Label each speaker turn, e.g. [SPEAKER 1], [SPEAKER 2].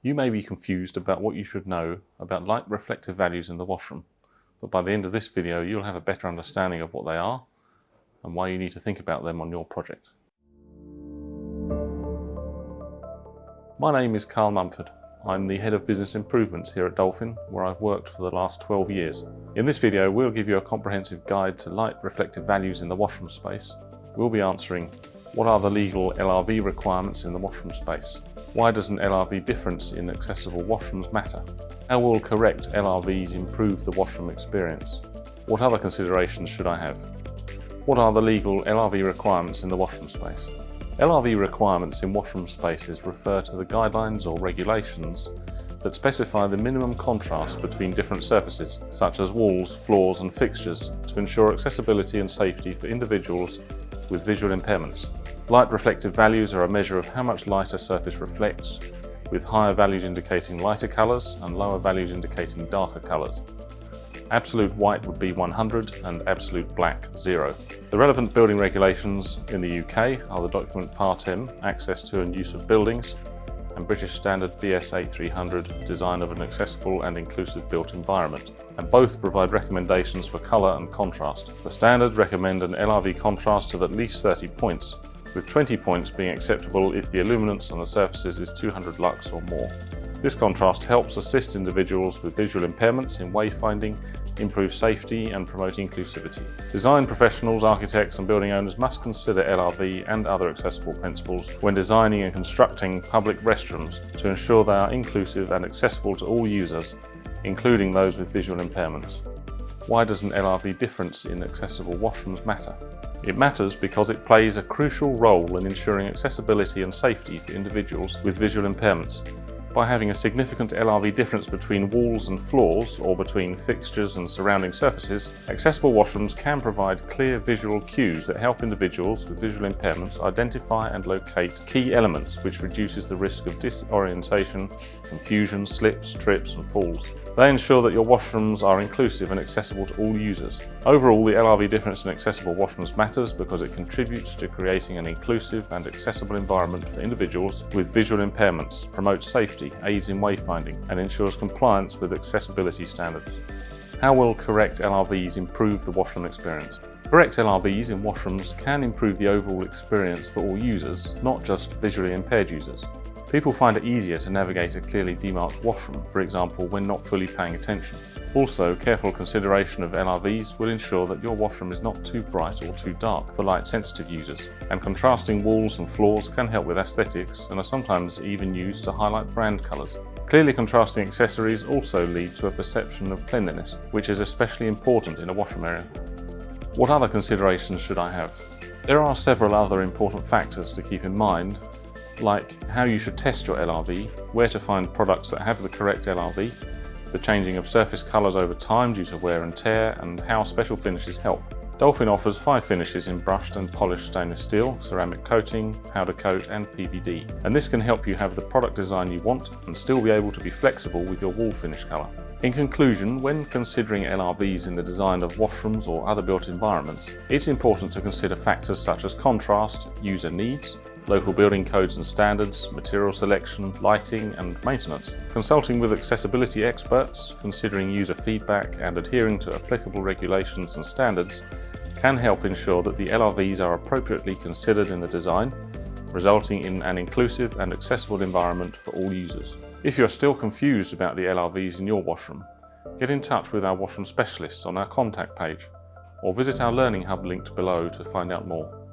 [SPEAKER 1] You may be confused about what you should know about light reflective values in the washroom, but by the end of this video you'll have a better understanding of what they are and why you need to think about them on your project. My name is Carl Mumford. I'm the Head of Business Improvements here at Dolphin, where I've worked for the last 12 years. In this video we'll give you a comprehensive guide to light reflective values in the washroom space. We'll be answering: what are the legal LRV requirements in the washroom space? Why does an LRV difference in accessible washrooms matter? How will correct LRVs improve the washroom experience? What other considerations should I have? What are the legal LRV requirements in the washroom space? LRV requirements in washroom spaces refer to the guidelines or regulations that specify the minimum contrast between different surfaces, such as walls, floors and fixtures, to ensure accessibility and safety for individuals with visual impairments. Light reflective values are a measure of how much light a surface reflects, with higher values indicating lighter colours and lower values indicating darker colours. Absolute white would be 100 and absolute black 0. The relevant building regulations in the UK are the document Part M, Access to and Use of Buildings, and British Standard BS 8300, Design of an Accessible and Inclusive Built Environment, and both provide recommendations for colour and contrast. The standards recommend an LRV contrast of at least 30 points, with 20 points being acceptable if the illuminance on the surfaces is 200 lux or more. This contrast helps assist individuals with visual impairments in wayfinding, improve safety and promote inclusivity. Design professionals, architects and building owners must consider LRV and other accessible principles when designing and constructing public restrooms to ensure they are inclusive and accessible to all users, including those with visual impairments. Why does an LRV difference in accessible washrooms matter? It matters because it plays a crucial role in ensuring accessibility and safety for individuals with visual impairments. By having a significant LRV difference between walls and floors, or between fixtures and surrounding surfaces, accessible washrooms can provide clear visual cues that help individuals with visual impairments identify and locate key elements, which reduces the risk of disorientation, confusion, slips, trips and falls. They ensure that your washrooms are inclusive and accessible to all users. Overall, the LRV difference in accessible washrooms matters because it contributes to creating an inclusive and accessible environment for individuals with visual impairments, promotes safety, aids in wayfinding, and ensures compliance with accessibility standards. How will correct LRVs improve the washroom experience? Correct LRVs in washrooms can improve the overall experience for all users, not just visually impaired users. People find it easier to navigate a clearly demarked washroom, for example, when not fully paying attention. Also, careful consideration of LRVs will ensure that your washroom is not too bright or too dark for light-sensitive users, and contrasting walls and floors can help with aesthetics and are sometimes even used to highlight brand colours. Clearly contrasting accessories also lead to a perception of cleanliness, which is especially important in a washroom area. What other considerations should I have? There are several other important factors to keep in mind, like how you should test your LRV, where to find products that have the correct LRV, the changing of surface colours over time due to wear and tear, and how special finishes help. Dolphin offers 5 finishes in brushed and polished stainless steel, ceramic coating, powder coat and PVD, and this can help you have the product design you want and still be able to be flexible with your wall finish colour. In conclusion, when considering LRVs in the design of washrooms or other built environments, it's important to consider factors such as contrast, user needs, local building codes and standards, material selection, lighting and maintenance. Consulting with accessibility experts, considering user feedback and adhering to applicable regulations and standards can help ensure that the LRVs are appropriately considered in the design, resulting in an inclusive and accessible environment for all users. If you're still confused about the LRVs in your washroom, get in touch with our washroom specialists on our contact page, or visit our Learning Hub linked below to find out more.